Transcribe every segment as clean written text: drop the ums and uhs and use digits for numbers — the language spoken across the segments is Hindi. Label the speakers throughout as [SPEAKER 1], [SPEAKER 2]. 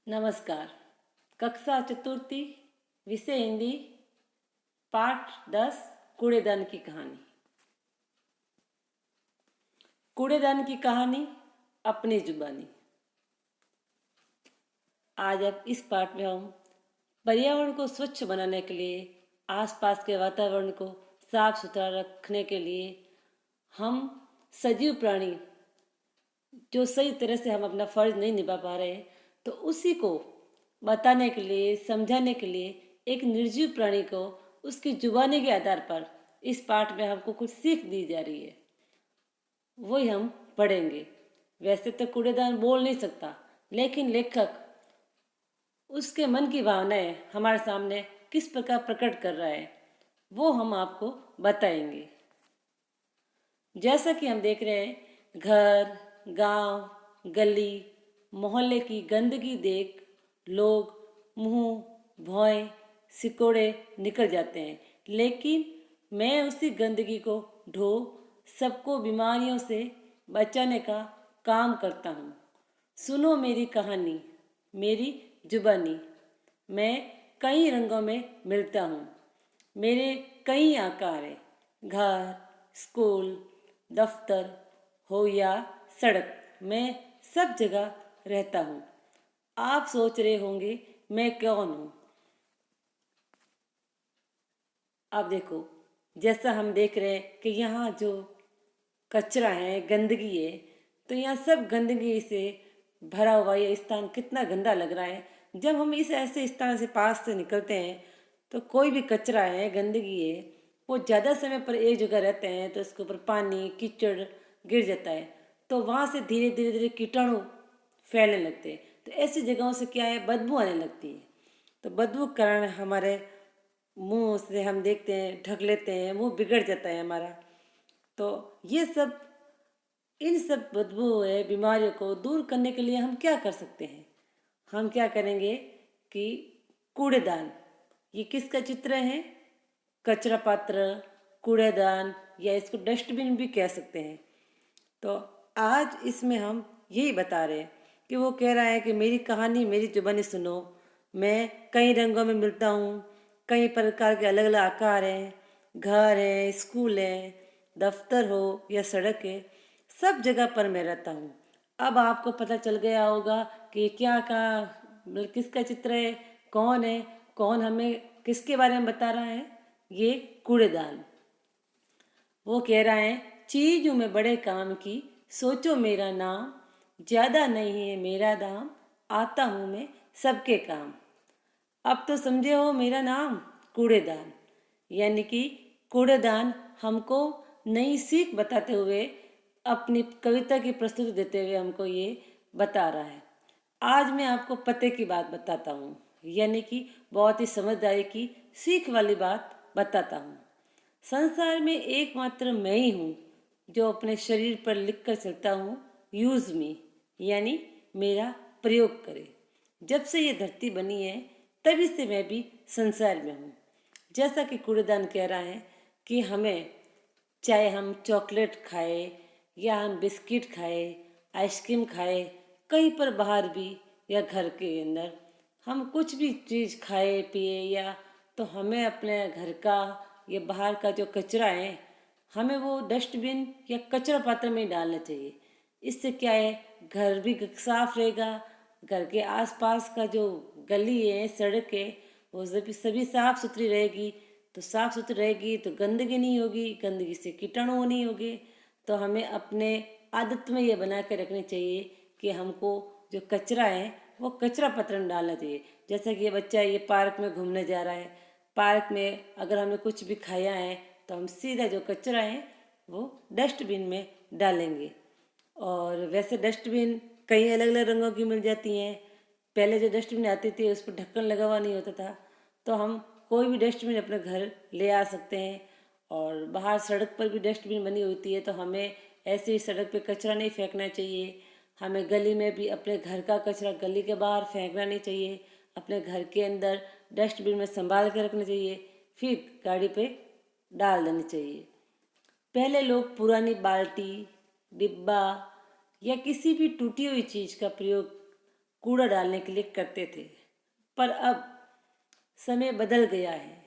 [SPEAKER 1] नमस्कार। कक्षा चतुर्थी, विषय हिंदी, पाठ 10, कूड़ेदान की कहानी। कूड़ेदान की कहानी अपनी जुबानी। आज अब इस पाठ में हम पर्यावरण को स्वच्छ बनाने के लिए, आसपास के वातावरण को साफ सुथरा रखने के लिए हम सजीव प्राणी जो सही तरह से हम अपना फर्ज नहीं निभा पा रहे, तो उसी को बताने के लिए, समझाने के लिए एक निर्जीव प्राणी को उसकी जुबानी के आधार पर इस पाठ में हमको कुछ सीख दी जा रही है, वही हम पढ़ेंगे। वैसे तो कूड़ेदान बोल नहीं सकता, लेकिन लेखक उसके मन की भावनाएं हमारे सामने किस प्रकार प्रकट कर रहा है, वो हम आपको बताएंगे। जैसा कि हम देख रहे हैं, घर, गांव, गली, मोहल्ले की गंदगी देख लोग मुंह भौं सिकोड़े निकल जाते हैं, लेकिन मैं उसी गंदगी को ढो सबको बीमारियों से बचाने का काम करता हूँ। सुनो मेरी कहानी, मेरी जुबानी। मैं कई रंगों में मिलता हूँ, मेरे कई आकार हैं। घर, स्कूल, दफ्तर हो या सड़क, मैं सब जगह रहता हूँ। आप सोच रहे होंगे मैं कौन हूँ। अब देखो, जैसा हम देख रहे हैं कि यहाँ जो कचरा है, गंदगी है, तो यहाँ सब गंदगी से भरा हुआ ये स्थान कितना गंदा लग रहा है। जब हम इस ऐसे स्थान से पास से निकलते हैं, तो कोई भी कचरा है, गंदगी है, वो ज़्यादा समय पर एक जगह रहते हैं तो उसके ऊपर पानी कीचड़ गिर जाता है, तो वहाँ से धीरे धीरे धीरे कीटाणु फैलने लगते हैं। तो ऐसी जगहों से क्या है, बदबू आने लगती है। तो बदबू के कारण हमारे मुंह से हम देखते हैं, ढक लेते हैं, मुंह बिगड़ जाता है हमारा। तो ये सब, इन सब बदबू हुए बीमारियों को दूर करने के लिए हम क्या कर सकते हैं। हम क्या करेंगे कि कूड़ेदान, ये किसका चित्र है, कचरा पात्र, कूड़ेदान, या इसको डस्टबिन भी कह सकते हैं। तो आज इसमें हम यही बता रहे हैं कि वो कह रहा है कि मेरी कहानी मेरी जुबानी सुनो। मैं कई रंगों में मिलता हूँ, कई प्रकार के अलग अलग आकार हैं। घर है, स्कूल है, दफ्तर हो या सड़क है, सब जगह पर मैं रहता हूँ। अब आपको पता चल गया होगा कि क्या कहा, मतलब किसका चित्र है, कौन हमें किसके बारे में बता रहा है। ये कूड़ेदान। वो कह रहा है, चीज हूँ मैं बड़े काम की, सोचो मेरा नाम, ज्यादा नहीं है मेरा दाम, आता हूँ मैं सबके काम। अब तो समझे हो मेरा नाम, कूड़ेदान। यानी कि कूड़ेदान हमको नई सीख बताते हुए, अपनी कविता की प्रस्तुति देते हुए हमको ये बता रहा है। आज मैं आपको पते की बात बताता हूँ, यानी कि बहुत ही समझदारी की सीख वाली बात बताता हूँ। संसार में एकमात्र मैं ही हूँ जो अपने शरीर पर लिखकर चलता हूँ, यूज मी, यानी मेरा प्रयोग करे। जब से ये धरती बनी है, तभी से मैं भी संसार में हूँ। जैसा कि कूड़ेदान कह रहा है कि हमें, चाहे हम चॉकलेट खाए या हम बिस्किट खाए, आइसक्रीम खाए, कहीं पर बाहर भी या घर के अंदर हम कुछ भी चीज़ खाए पिए, या तो हमें अपने घर का या बाहर का जो कचरा है, हमें वो डस्टबिन या कचरा पात्र में डालना चाहिए। इससे क्या है, घर भी साफ रहेगा, घर के आसपास का जो गली है, सड़क है, वो सभी साफ सुथरी रहेगी। तो साफ सुथरी रहेगी तो गंदगी नहीं होगी, गंदगी से कीटाणु नहीं होंगे। तो हमें अपने आदत में ये बना के रखनी चाहिए कि हमको जो कचरा है वो कचरा पात्र में डालना चाहिए। जैसा कि ये बच्चा ये पार्क में घूमने जा रहा है, पार्क में अगर हमने कुछ भी खाया है तो हम सीधा जो कचरा है वो डस्टबिन में डालेंगे। और वैसे डस्टबिन कई अलग अलग रंगों की मिल जाती हैं। पहले जो डस्टबिन आती थी उस पर ढक्कन लगा हुआ नहीं होता था, तो हम कोई भी डस्टबिन अपने घर ले आ सकते हैं। और बाहर सड़क पर भी डस्टबिन बनी होती है, तो हमें ऐसे ही सड़क पे कचरा नहीं फेंकना चाहिए। हमें गली में भी अपने घर का कचरा गली के बाहर फेंकना नहीं चाहिए, अपने घर के अंदर डस्टबिन में संभाल के रखना चाहिए, फिर गाड़ी पे डाल देनी चाहिए। पहले लोग पुरानी बाल्टी, डिब्बा या किसी भी टूटी हुई चीज़ का प्रयोग कूड़ा डालने के लिए करते थे। पर अब समय बदल गया है।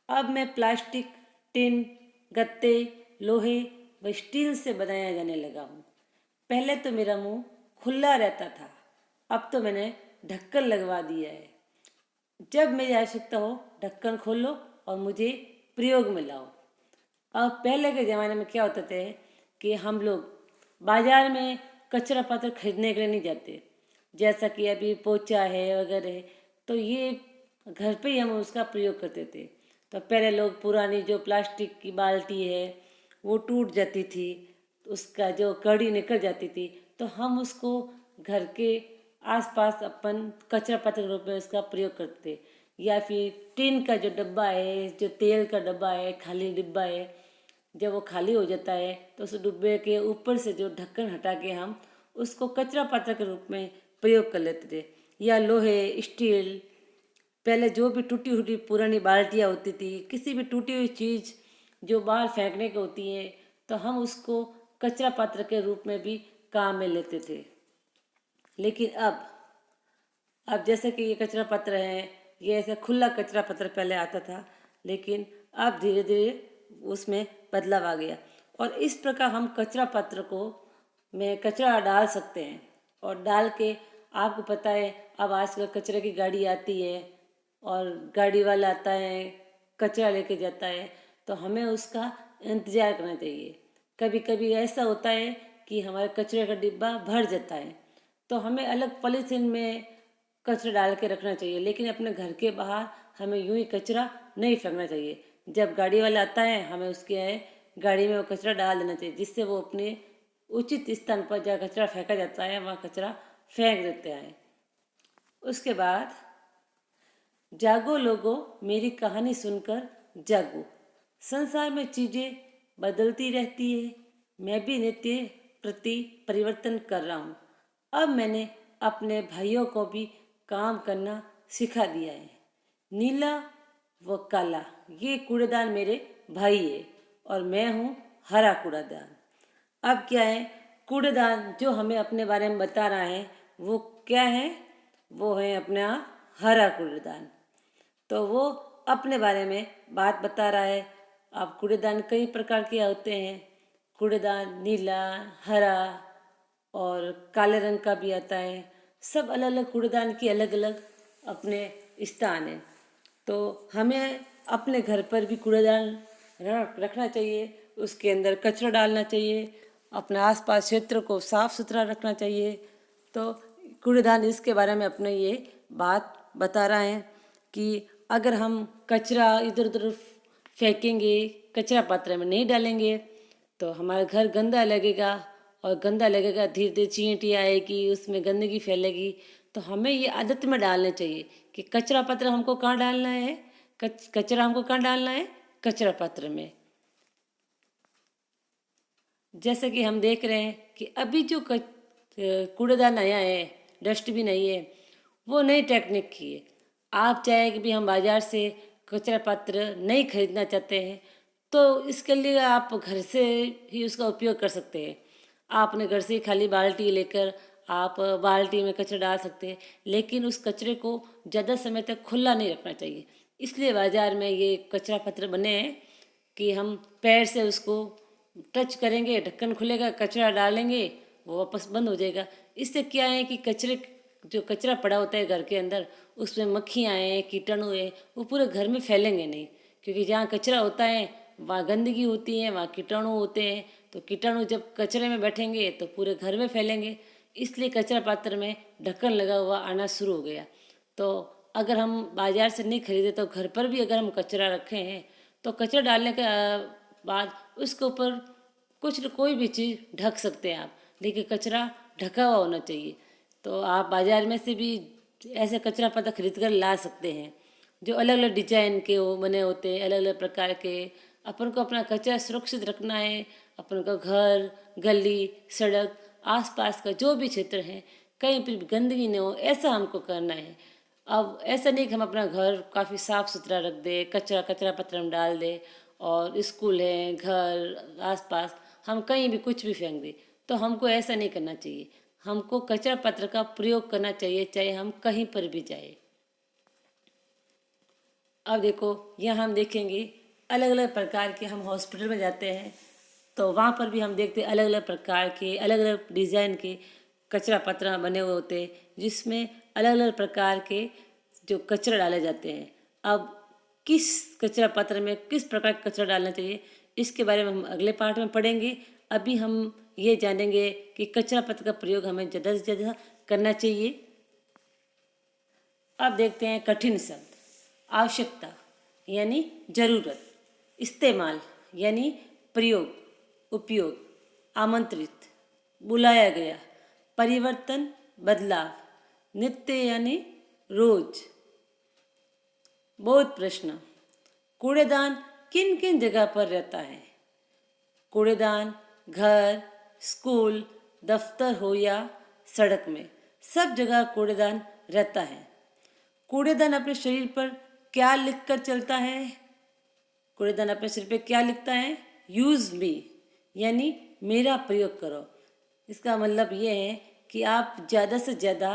[SPEAKER 1] अब मैं प्लास्टिक, टिन, गत्ते, लोहे व स्टील से बनाया जाने लगा हूँ। पहले तो मेरा मुंह खुला रहता था, अब तो मैंने ढक्कन लगवा दिया है। जब मेरी आवश्यकता हो ढक्कन खोलो और मुझे प्रयोग में लाओ। अब पहले के ज़माने में क्या होता था कि हम लोग बाजार में कचरा पात्र खरीदने के लिए नहीं जाते, जैसा कि अभी पोछा है वगैरह है, तो ये घर पे ही हम उसका प्रयोग करते थे। तो पहले लोग पुरानी जो प्लास्टिक की बाल्टी है वो टूट जाती थी, तो उसका जो कड़ी निकल जाती थी, तो हम उसको घर के आसपास अपन कचरा पात्र के रूप में उसका प्रयोग करते। या फिर टिन का जो डब्बा है, जो तेल का डब्बा है, खाली डिब्बा है, जब वो खाली हो जाता है तो उस डिब्बे के ऊपर से जो ढक्कन हटा के हम उसको कचरा पात्र के रूप में प्रयोग कर लेते थे। या लोहे, स्टील, पहले जो भी टूटी फूटी पुरानी बाल्टियाँ होती थी, किसी भी टूटी हुई चीज़ जो बाहर फेंकने की होती है, तो हम उसको कचरा पात्र के रूप में भी काम में लेते थे। लेकिन अब जैसे कि ये कचरा पात्र है, ये ऐसे खुला कचरा पात्र पहले आता था, लेकिन अब धीरे धीरे उसमें बदलाव आ गया। और इस प्रकार हम कचरा पात्र को में कचरा डाल सकते हैं। और डाल के आपको पता है अब आजकल कचरे की गाड़ी आती है और गाड़ी वाला आता है, कचरा लेके जाता है, तो हमें उसका इंतज़ार करना चाहिए। कभी कभी ऐसा होता है कि हमारे कचरे का डिब्बा भर जाता है, तो हमें अलग पॉलीथीन में कचरा डाल के रखना चाहिए, लेकिन अपने घर के बाहर हमें यूं ही कचरा नहीं फेंकना चाहिए। जब गाड़ी वाला आता है हमें उसके गाड़ी में वो कचरा डाल देना चाहिए, जिससे वो अपने उचित स्थान पर जहाँ कचरा फेंका जाता है वहाँ कचरा फेंक देते हैं। उसके बाद जागो लोगो, मेरी कहानी सुनकर जागो। संसार में चीज़ें बदलती रहती है, मैं भी नित्य प्रति परिवर्तन कर रहा हूँ। अब मैंने अपने भाइयों को भी काम करना सिखा दिया है। नीला व काला ये कूड़ेदान मेरे भाई है और मैं हूँ हरा कूड़ेदान। अब क्या है, कूड़ेदान जो हमें अपने बारे में बता रहा है वो क्या है, वो है अपना हरा कूड़ेदान। तो वो अपने बारे में बात बता रहा है। अब कूड़ेदान कई प्रकार के होते हैं, कूड़ेदान नीला, हरा और काले रंग का भी आता है। सब अलग अलग कूड़ेदान की अलग अलग अपने स्थान है। तो हमें अपने घर पर भी कूड़ेदान रखना चाहिए, उसके अंदर कचरा डालना चाहिए, अपने आसपास क्षेत्र को साफ सुथरा रखना चाहिए। तो कूड़ेदान इसके बारे में अपने ये बात बता रहा है कि अगर हम कचरा इधर उधर फेंकेंगे, कचरा पात्र में नहीं डालेंगे, तो हमारा घर गंदा लगेगा और गंदा लगेगा धीरे धीरे चींटी आएगी, उसमें गंदगी फैलेगी। तो हमें ये आदत में डालना चाहिए कि कचरा पात्र हमको कहाँ डालना है, कचरा हमको कहाँ डालना है, कचरा पात्र में। जैसे कि हम देख रहे हैं कि अभी जो कूड़ेदान नया है, डस्टबिन नहीं है, वो नई टेक्निक की है। आप चाहे कि भी हम बाजार से कचरा पात्र नहीं खरीदना चाहते हैं, तो इसके लिए आप घर से ही उसका उपयोग कर सकते हैं। आप अपने घर से ही खाली बाल्टी लेकर आप बाल्टी में कचरा डाल सकते हैं, लेकिन उस कचरे को ज़्यादा समय तक खुला नहीं रखना चाहिए। इसलिए बाज़ार में ये कचरा पात्र बने हैं कि हम पैर से उसको टच करेंगे, ढक्कन खुलेगा, कचरा डालेंगे, वो वापस बंद हो जाएगा। इससे क्या है कि जो कचरा पड़ा होता है घर के अंदर, उसमें मक्खियाँ हैं, कीटाणु है, वो पूरे घर में फैलेंगे नहीं। क्योंकि जहाँ कचरा होता है वहाँ गंदगी होती है, वहाँ कीटाणु होते हैं, तो कीटाणु जब कचरे में बैठेंगे तो पूरे घर में फैलेंगे। इसलिए कचरा पात्र में ढक्कन लगा हुआ आना शुरू हो गया। तो अगर हम बाजार से नहीं खरीदे तो घर पर भी अगर हम कचरा रखे हैं, तो कचरा डालने के बाद उसके ऊपर कोई भी चीज़ ढक सकते हैं आप, लेकिन कचरा ढका हुआ होना चाहिए। तो आप बाज़ार में से भी ऐसे कचरा पात्र खरीद कर ला सकते हैं, जो अलग अलग डिजाइन के वो बने होते हैं, अलग अलग प्रकार के। अपन को अपना कचरा सुरक्षित रखना है, अपन का घर, गली, सड़क, आसपास का जो भी क्षेत्र है, कहीं पर भी गंदगी न हो, ऐसा हमको करना है। अब ऐसा नहीं कि हम अपना घर काफ़ी साफ़ सुथरा रख दें, कचरा पत्र में डाल दें, और स्कूल है, घर, आसपास हम कहीं भी कुछ भी फेंक दें, तो हमको ऐसा नहीं करना चाहिए। हमको कचरा पात्र का प्रयोग करना चाहिए, चाहे हम कहीं पर भी जाए। अब देखो, यहाँ हम देखेंगे अलग अलग प्रकार के, हम हॉस्पिटल में जाते हैं तो वहाँ पर भी हम देखते हैं अलग अलग प्रकार के, अलग अलग डिज़ाइन के कचरा पात्र बने हुए होते हैं, जिसमें अलग अलग प्रकार के जो कचरा डाले जाते हैं। अब किस कचरा पात्र में किस प्रकार का कचरा डालना चाहिए, इसके बारे में हम अगले पार्ट में पढ़ेंगे। अभी हम ये जानेंगे कि कचरा पात्र का प्रयोग हमें ज़्यादा से ज़्यादा करना चाहिए। अब देखते हैं कठिन शब्द। आवश्यकता यानी जरूरत, इस्तेमाल यानी प्रयोग, उपयोग, आमंत्रित, बुलाया गया, परिवर्तन, बदलाव, नित्य यानी रोज। बहुत प्रश्न। कूड़ेदान किन किन जगह पर रहता है? कूड़ेदान घर, स्कूल, दफ्तर हो या सड़क में, सब जगह कूड़ेदान रहता है। कूड़ेदान अपने शरीर पर क्या लिखकर चलता है? कूड़ेदान अपने शरीर पर क्या लिखता है? यूज मी यानी मेरा प्रयोग करो। इसका मतलब ये है कि आप ज़्यादा से ज़्यादा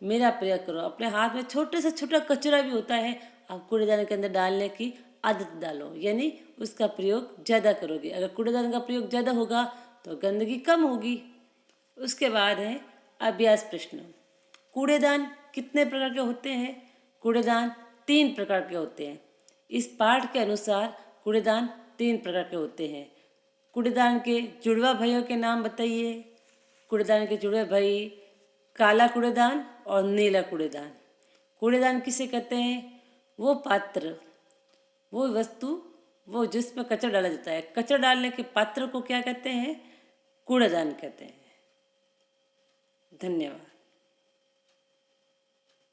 [SPEAKER 1] मेरा प्रयोग करो। अपने हाथ में छोटे से छोटा कचरा भी होता है, आप कूड़ेदान के अंदर डालने की आदत डालो, यानी उसका प्रयोग ज़्यादा करोगे। अगर कूड़ेदान का प्रयोग ज़्यादा होगा तो गंदगी कम होगी। उसके बाद है अभ्यास प्रश्न। कूड़ेदान कितने प्रकार के होते हैं? कूड़ेदान 3 प्रकार के होते हैं। इस पाठ के अनुसार कूड़ेदान 3 प्रकार के होते हैं। कूड़ेदान के जुड़वा भाइयों के नाम बताइए। कूड़ेदान के जुड़वे भाई काला कूड़ेदान और नीला कूड़ेदान। कूड़ेदान किसे कहते हैं? वो पात्र, वो वस्तु, वो जिसमें कचरा डाला जाता है। कचरा डालने के पात्र को क्या कहते हैं? कूड़ेदान कहते हैं। धन्यवाद।